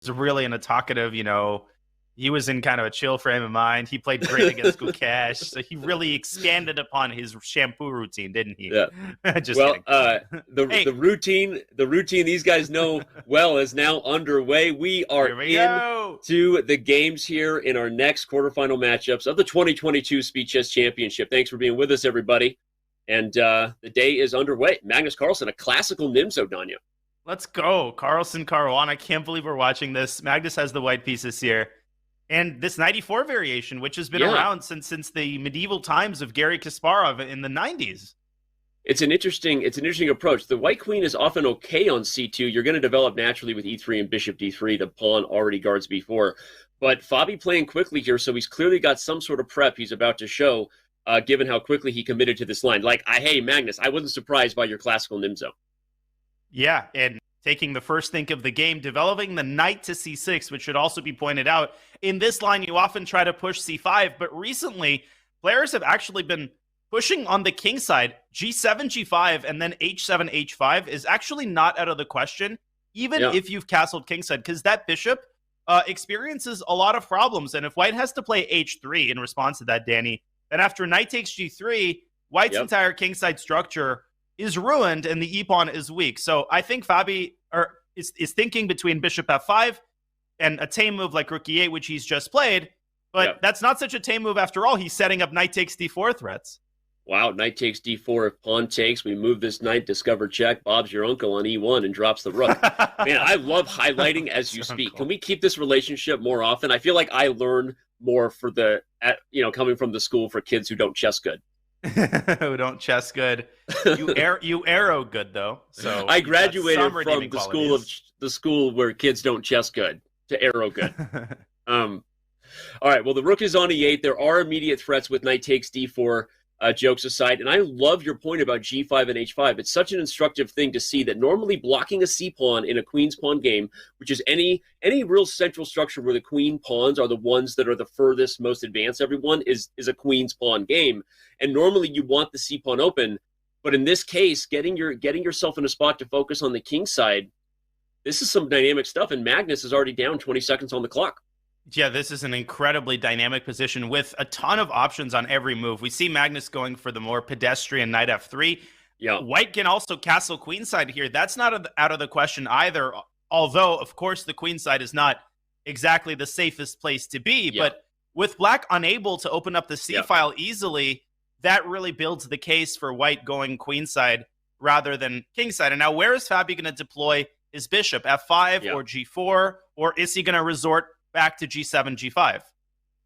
really in a talkative, he was in kind of a chill frame of mind. He played great against Gukesh, so he really expanded upon his shampoo routine, didn't he? Yeah. Just Well, kidding. the routine these guys know well is now underway. We are Here we go. to the games here in our next quarterfinal matchups of the 2022 Speed Chess Championship. Thanks for being with us, everybody. And the day is underway. Magnus Carlsen, a classical Nimzo, Danya. Let's go. Carlsen, Caruana. I can't believe we're watching this. Magnus has the white pieces here. And this 94 variation, which has been around since the medieval times of Garry Kasparov in the 90s. It's an interesting approach. The white queen is often okay on c2. You're going to develop naturally with e3 and bishop d3. The pawn already guards b4. But Fabi playing quickly here, so he's clearly got some sort of prep he's about to show, given how quickly he committed to this line. Like, hey, Magnus, I wasn't surprised by your classical Nimzo. Yeah, and taking the first think of the game, developing the knight to c6, which should also be pointed out. In this line, you often try to push c5, but recently, players have actually been pushing on the king side. g7, g5, and then h7, h5 is actually not out of the question, even if you've castled kingside, because that bishop experiences a lot of problems. And if white has to play h3 in response to that, Danny, then after knight takes g3, white's entire kingside structure is ruined and the e-pawn is weak. So I think Fabi is thinking between bishop f5 and a tame move like rook e8, which he's just played. But that's not such a tame move after all. He's setting up knight takes d4 threats. Wow, knight takes d4. If pawn takes, we move this knight, discover check. Bob's your uncle on e1 and drops the rook. Man, I love highlighting as you speak. Cool. Can we keep this relationship more often? I feel like I learn more for coming from the school for kids who don't chess good. Who don't chess good. You arrow good though. So I graduated from the school where kids don't chess good to arrow good. All right. Well, the rook is on e8. There are immediate threats with knight takes d4. Jokes aside, and I love your point about g5 and h5. It's such an instructive thing to see that normally blocking a c-pawn in a queen's pawn game, which is any real central structure where the queen pawns are the ones that are the furthest, most advanced, everyone, is a queen's pawn game. And normally you want the c-pawn open, but in this case, getting yourself in a spot to focus on the king side, this is some dynamic stuff, and Magnus is already down 20 seconds on the clock. Yeah, this is an incredibly dynamic position with a ton of options on every move. We see Magnus going for the more pedestrian knight f3. Yeah. White can also castle queenside here. That's not out of the question either, although, of course, the queenside is not exactly the safest place to be. Yeah. But with black unable to open up the c-file easily, that really builds the case for white going queenside rather than kingside. And now where is Fabi going to deploy his bishop? F5 or g4? Or is he going to resort back to g7, g5?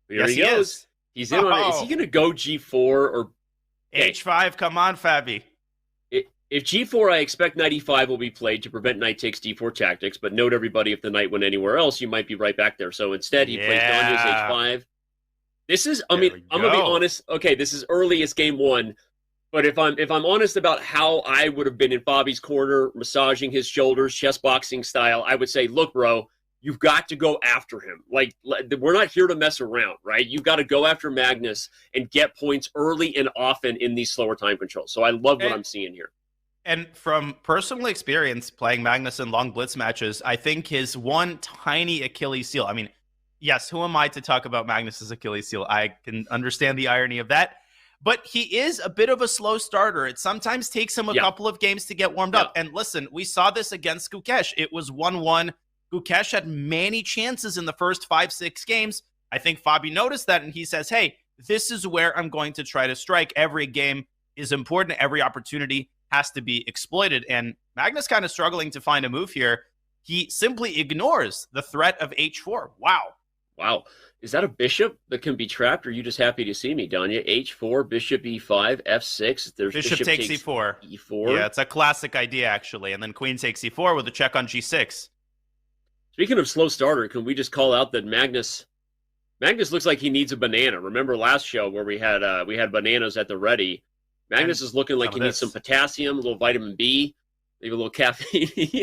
Here he goes. He's in on it. Is he going to go g4 or h5? Come on, Fabi. If g4, I expect knight e5 will be played to prevent knight takes d4 tactics. But note, everybody, if the knight went anywhere else, you might be right back there. So instead, he plays Danya's h5. This is, I'm going to be honest. Okay, this is early. It's game one. But if I'm honest about how I would have been in Fabi's corner, massaging his shoulders, chess boxing style, I would say, look, bro, you've got to go after him. Like, we're not here to mess around, right? You've got to go after Magnus and get points early and often in these slower time controls. So I love what I'm seeing here. And from personal experience playing Magnus in long blitz matches, I think his one tiny Achilles heel, I mean, yes, who am I to talk about Magnus's Achilles heel? I can understand the irony of that. But he is a bit of a slow starter. It sometimes takes him a couple of games to get warmed up. And listen, we saw this against Gukesh. It was 1-1. Gukesh had many chances in the first 5-6 games. I think Fabi noticed that, and he says, hey, this is where I'm going to try to strike. Every game is important. Every opportunity has to be exploited. And Magnus kind of struggling to find a move here. He simply ignores the threat of h4. Wow. Is that a bishop that can be trapped, or are you just happy to see me, Danya? h4, bishop e5, f6. There's bishop takes e4. e4. Yeah, it's a classic idea, actually. And then queen takes e4 with a check on g6. Speaking of slow starter, can we just call out that Magnus looks like he needs a banana. Remember last show where we had bananas at the ready? Magnus is looking like he needs some potassium, a little vitamin B, maybe a little caffeine. he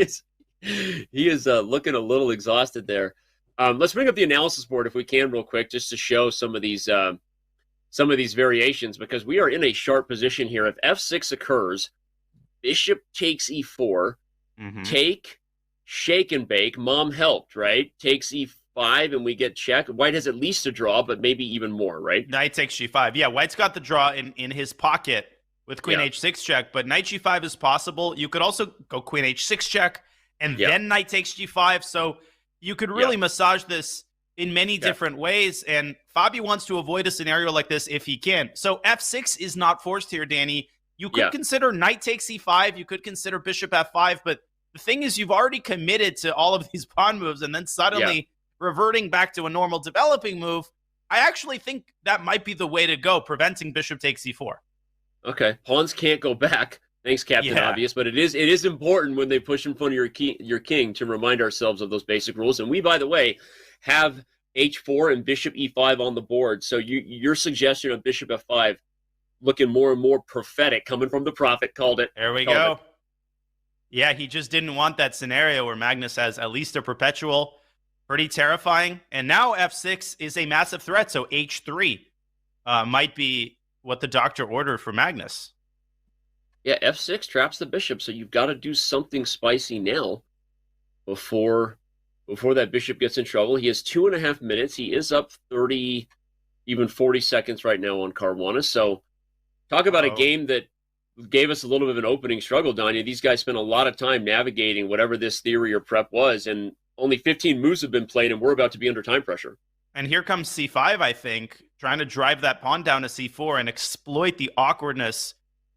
is looking a little exhausted there. Let's bring up the analysis board if we can real quick, just to show some of these variations, because we are in a sharp position here. If f6 occurs, bishop takes e4, take, shake and bake. Mom helped, right? Takes e5 and we get check. White has at least a draw, but maybe even more, right? Knight takes g5. Yeah, White's got the draw in his pocket with queen h6 check, but knight g5 is possible. You could also go queen h6 check and then knight takes g5. So you could really massage this in many different ways, and Fabi wants to avoid a scenario like this if he can. So f6 is not forced here, Danny. You could consider knight takes e5. You could consider bishop f5, but the thing is, you've already committed to all of these pawn moves, and then suddenly reverting back to a normal developing move, I actually think that might be the way to go, preventing bishop takes e4. Okay, pawns can't go back. Thanks, Captain Obvious, but it is important when they push in front of your king to remind ourselves of those basic rules. And we, by the way, have h4 and bishop e5 on the board. So your suggestion of bishop f5 looking more and more prophetic, coming from the prophet, called it. There we go. Yeah, he just didn't want that scenario where Magnus has at least a perpetual. Pretty terrifying. And now f6 is a massive threat, so h3 might be what the doctor ordered for Magnus. Yeah, f6 traps the bishop, so you've got to do something spicy now before that bishop gets in trouble. He has 2.5 minutes. He is up 30, even 40 seconds right now on Caruana. So talk about a game that gave us a little bit of an opening struggle, Danya. These guys spent a lot of time navigating whatever this theory or prep was, and only 15 moves have been played, and we're about to be under time pressure. And here comes c5, I think, trying to drive that pawn down to c4 and exploit the awkwardness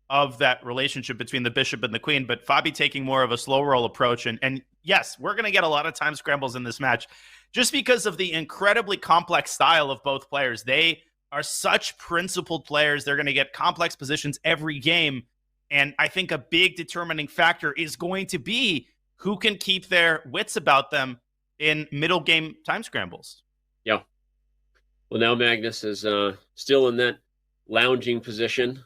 of that relationship between the bishop and the queen, but Fabi taking more of a slow roll approach. And yes, we're going to get a lot of time scrambles in this match just because of the incredibly complex style of both players. They are such principled players. They're going to get complex positions every game. And I think a big determining factor is going to be who can keep their wits about them in middle game time scrambles. Yeah. Well, now Magnus is still in that lounging position.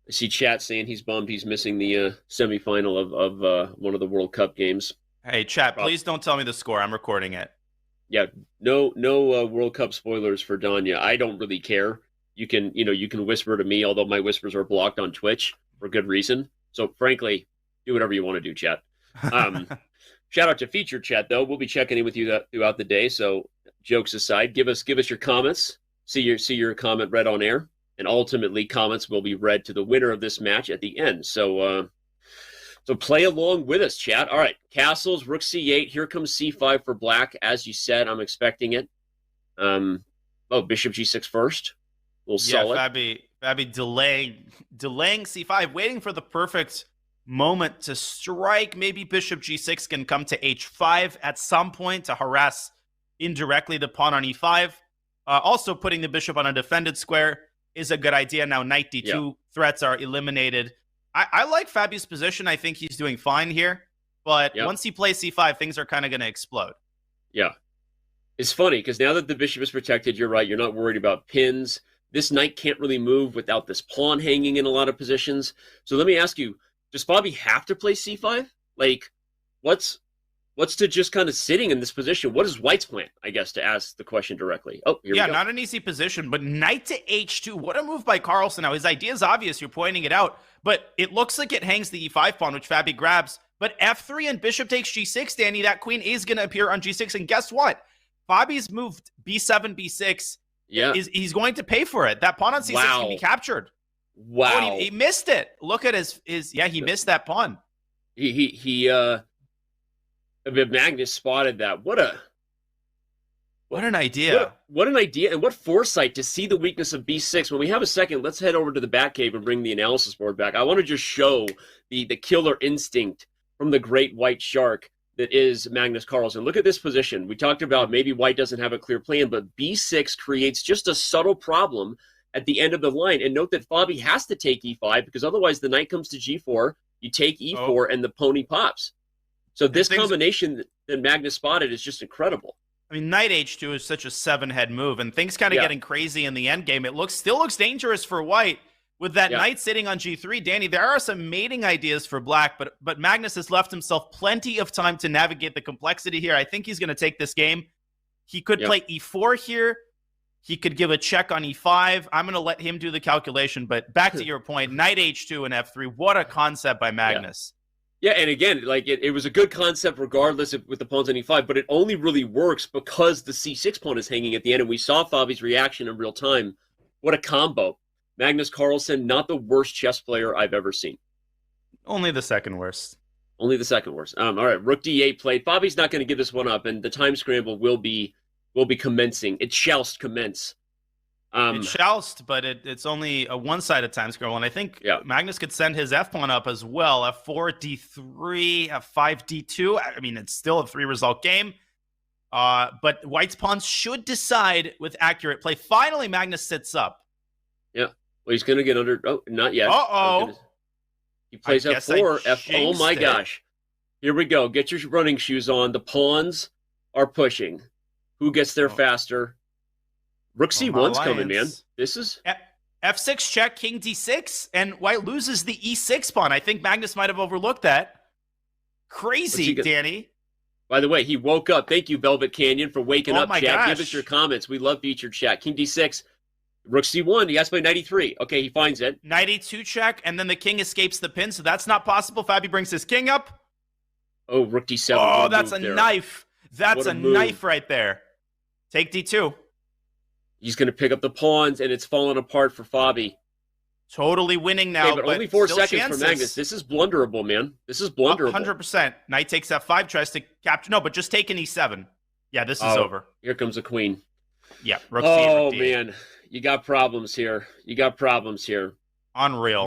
I see chat saying he's bummed he's missing the semifinal of one of the World Cup games. Hey, chat, please don't tell me the score. I'm recording it. Yeah, no World Cup spoilers for Danya. I don't really care. You can whisper to me, although my whispers are blocked on Twitch for good reason. So frankly, do whatever you want to do, chat. Shout out to featured chat though. We'll be checking in with you throughout the day. So jokes aside, give us your comments. See your comment read on air. And ultimately, comments will be read to the winner of this match at the end. So play along with us, chat. All right, castles, rook c8. Here comes c5 for black. As you said, I'm expecting it. Bishop g6 first. We'll sell it. Fabi delaying c5, waiting for the perfect moment to strike. Maybe bishop g6 can come to h5 at some point to harass indirectly the pawn on e5. Also, putting the bishop on a defended square is a good idea. Now knight d2 threats are eliminated. I like Fabi's position. I think he's doing fine here. But once he plays c5, things are kind of going to explode. Yeah. It's funny because now that the bishop is protected, you're right. You're not worried about pins. This knight can't really move without this pawn hanging in a lot of positions. So let me ask you, does Fabi have to play c5? Like, what's to just kind of sitting in this position? What is White's plan, I guess, to ask the question directly? Oh, here we go. Not an easy position, but knight to h2. What a move by Carlsen. Now, his idea is obvious. You're pointing it out, but it looks like it hangs the e5 pawn, which Fabi grabs. But f3 and bishop takes g6, Danny. That queen is going to appear on g6. And guess what? Fabi's moved b7, b6. Yeah. He's going to pay for it. That pawn on c6 can be captured. Wow. Oh, he missed it. Look at he missed that pawn. Magnus spotted that. What an idea. What an idea, and what foresight to see the weakness of b6. When we have a second, let's head over to the Batcave and bring the analysis board back. I want to just show the killer instinct from the great white shark that is Magnus Carlsen. Look at this position. We talked about maybe white doesn't have a clear plan, but b6 creates just a subtle problem at the end of the line. And note that Fabi has to take e5 because otherwise the knight comes to g4, you take e4, and the pony pops. So this combination that Magnus spotted is just incredible. I mean, knight h2 is such a 7-head move, and things kind of getting crazy in the endgame. It still looks dangerous for white with that knight sitting on g3. Danny, there are some mating ideas for black, but Magnus has left himself plenty of time to navigate the complexity here. I think he's going to take this game. He could play e4 here. He could give a check on e5. I'm going to let him do the calculation, but back to your point, knight h2 and f3. What a concept by Magnus. Yeah, and again, like it was a good concept regardless of with the pawns on e5, but it only really works because the c6 pawn is hanging at the end, and we saw Fabi's reaction in real time. What a combo. Magnus Carlsen, not the worst chess player I've ever seen. Only the second worst. Only the second worst. All right, rook d8 played. Fabi's not going to give this one up, and the time scramble will be commencing. It shall commence. It shall, but it's only a one-sided time scroll, and I think Magnus could send his f-pawn up as well. f4, d3, f5, d2. I mean, it's still a 3-result game, but White's pawns should decide with accurate play. Finally, Magnus sits up. Yeah, well, he's going to get under. Oh, not yet. Uh-oh. He plays f4, oh my gosh. Here we go. Get your running shoes on. The pawns are pushing. Who gets there faster? Rook c1's coming, man. This is... f6 check, king d6, and White loses the e6 pawn. I think Magnus might have overlooked that. Crazy, Danny. By the way, he woke up. Thank you, Velvet Canyon, for waking up, chat. Gosh. Give us your comments. We love featured chat. King d6, rook c1. He has to play knight e3. Okay, he finds it. Knight e2 check, and then the king escapes the pin, so that's not possible. Fabi brings his king up. Oh, rook d7. Oh, that's a knife. That's a knife right there. Take d2. He's going to pick up the pawns, and it's falling apart for Fabi. Totally winning now, but only 4 seconds for Magnus. This is blunderable, man. This is blunderable. 100%. Knight takes f5, tries to capture. No, but just take an e7. Yeah, this is over. Here comes the queen. Yeah. Rook oh, man. You got problems here. Unreal.